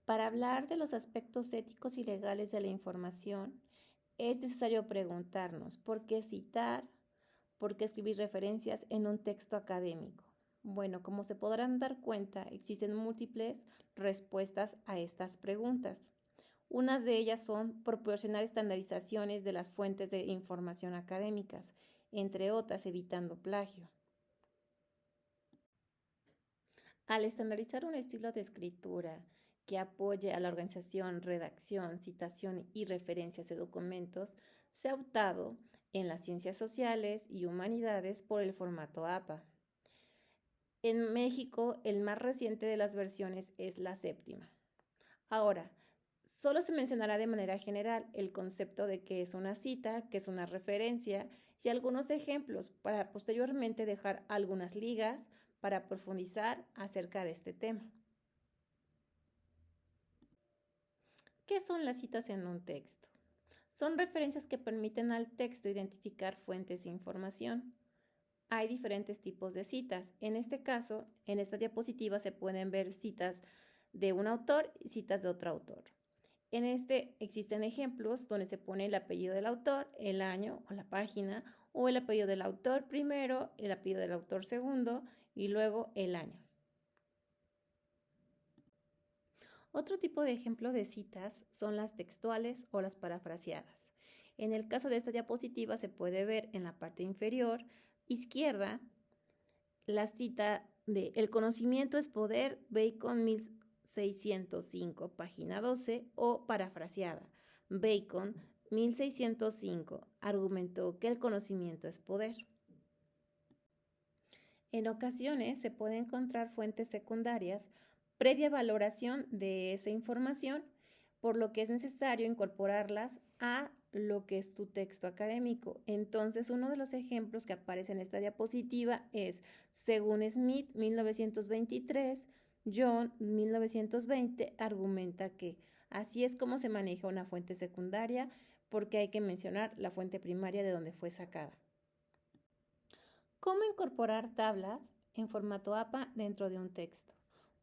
Para hablar de los aspectos éticos y legales de la información, es necesario preguntarnos por qué citar, por qué escribir referencias en un texto académico. Bueno, como se podrán dar cuenta, existen múltiples respuestas a estas preguntas. Unas de ellas son proporcionar estandarizaciones de las fuentes de información académicas, entre otras evitando plagio. Al estandarizar un estilo de escritura que apoye a la organización, redacción, citación y referencias de documentos, se ha optado en las ciencias sociales y humanidades por el formato APA. En México, el más reciente de las versiones es la séptima. Ahora, solo se mencionará de manera general el concepto de qué es una cita, qué es una referencia y algunos ejemplos para posteriormente dejar algunas ligas para profundizar acerca de este tema. ¿Qué son las citas en un texto? Son referencias que permiten al texto identificar fuentes de información. Hay diferentes tipos de citas. En este caso, en esta diapositiva se pueden ver citas de un autor y citas de otro autor. En este existen ejemplos donde se pone el apellido del autor, el año o la página, o el apellido del autor primero, el apellido del autor segundo y luego el año. Otro tipo de ejemplo de citas son las textuales o las parafraseadas. En el caso de esta diapositiva se puede ver en la parte inferior izquierda la cita de El conocimiento es poder, Bacon 1605, página 12, o parafraseada. Bacon 1605 argumentó que el conocimiento es poder. En ocasiones se puede encontrar fuentes secundarias previa valoración de esa información, por lo que es necesario incorporarlas a lo que es tu texto académico. Entonces, uno de los ejemplos que aparece en esta diapositiva es, según Smith, 1923, John, 1920, argumenta que así es como se maneja una fuente secundaria, porque hay que mencionar la fuente primaria de donde fue sacada. ¿Cómo incorporar tablas en formato APA dentro de un texto?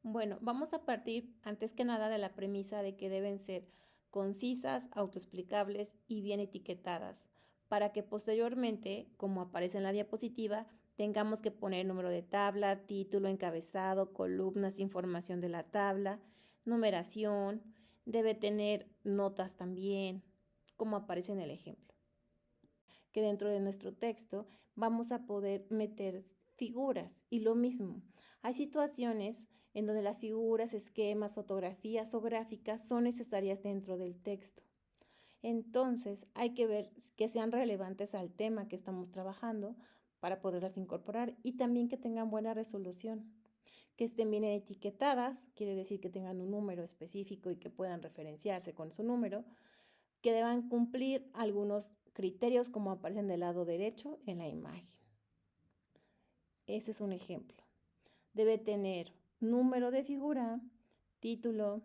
Bueno, vamos a partir antes que nada de la premisa de que deben ser concisas, autoexplicables y bien etiquetadas, para que posteriormente, como aparece en la diapositiva, tengamos que poner número de tabla, título, encabezado, columnas, información de la tabla, numeración, debe tener notas también, como aparece en el ejemplo. Que dentro de nuestro texto vamos a poder meter figuras y lo mismo. Hay situaciones en donde las figuras, esquemas, fotografías o gráficas son necesarias dentro del texto. Entonces hay que ver que sean relevantes al tema que estamos trabajando para poderlas incorporar y también que tengan buena resolución. Que estén bien etiquetadas, quiere decir que tengan un número específico y que puedan referenciarse con su número, que deban cumplir algunos criterios como aparecen del lado derecho en la imagen. Ese es un ejemplo. Debe tener número de figura, título,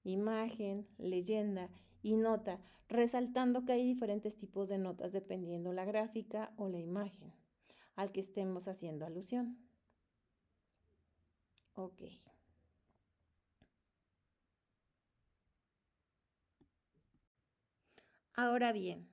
imagen, leyenda y nota, resaltando que hay diferentes tipos de notas dependiendo la gráfica o la imagen al que estemos haciendo alusión. Ok. Ahora bien,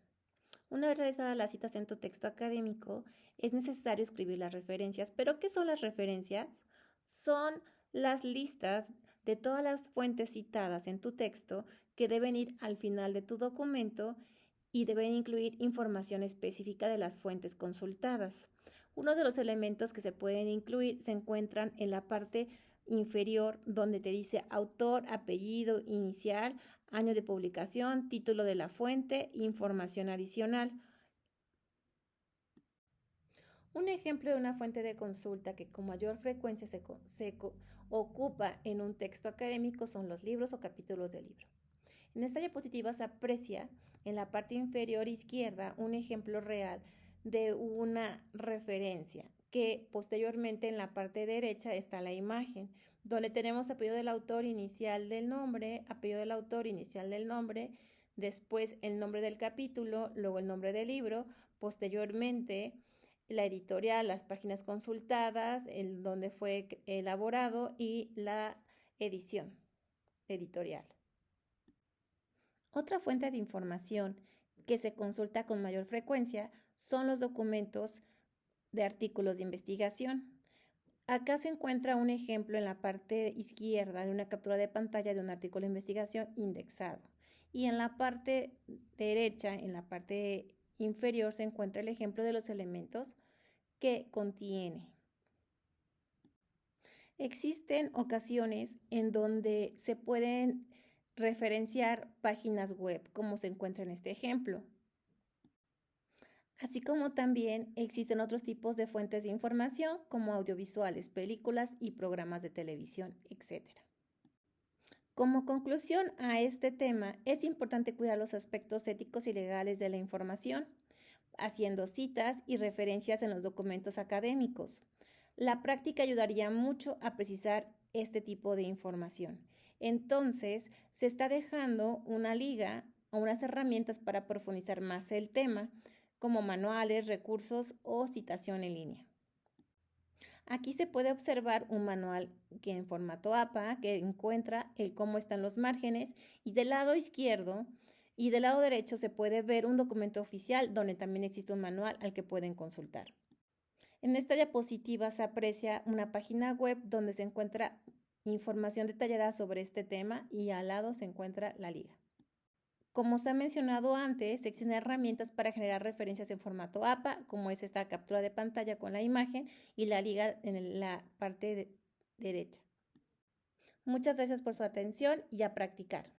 una vez realizadas las citas en tu texto académico, es necesario escribir las referencias. ¿Pero qué son las referencias? Son las listas de todas las fuentes citadas en tu texto que deben ir al final de tu documento y deben incluir información específica de las fuentes consultadas. Uno de los elementos que se pueden incluir se encuentran en la parte inferior donde te dice autor, apellido, inicial, año de publicación, título de la fuente, información adicional. Un ejemplo de una fuente de consulta que con mayor frecuencia se ocupa en un texto académico son los libros o capítulos de libro. En esta diapositiva se aprecia en la parte inferior izquierda un ejemplo real de una referencia que posteriormente en la parte derecha está la imagen, donde tenemos apellido del autor inicial del nombre, apellido del autor inicial del nombre, después el nombre del capítulo, luego el nombre del libro, posteriormente la editorial, las páginas consultadas, el donde fue elaborado y la edición. editorial. Otra fuente de información que se consulta con mayor frecuencia son los documentos de artículos de investigación. Acá se encuentra un ejemplo en la parte izquierda de una captura de pantalla de un artículo de investigación indexado. Y en la parte derecha, en la parte inferior, se encuentra el ejemplo de los elementos que contiene. Existen ocasiones en donde se pueden referenciar páginas web, como se encuentra en este ejemplo. Así como también existen otros tipos de fuentes de información, como audiovisuales, películas y programas de televisión, etc. Como conclusión a este tema, es importante cuidar los aspectos éticos y legales de la información, haciendo citas y referencias en los documentos académicos. La práctica ayudaría mucho a precisar este tipo de información. Entonces, se está dejando una liga o unas herramientas para profundizar más el tema, como manuales, recursos o citación en línea. Aquí se puede observar un manual que en formato APA que encuentra el cómo están los márgenes y del lado izquierdo y del lado derecho se puede ver un documento oficial donde también existe un manual al que pueden consultar. En esta diapositiva se aprecia una página web donde se encuentra información detallada sobre este tema y al lado se encuentra la liga. Como se ha mencionado antes, existen herramientas para generar referencias en formato APA, como es esta captura de pantalla con la imagen y la liga en la parte derecha. Muchas gracias por su atención y a practicar.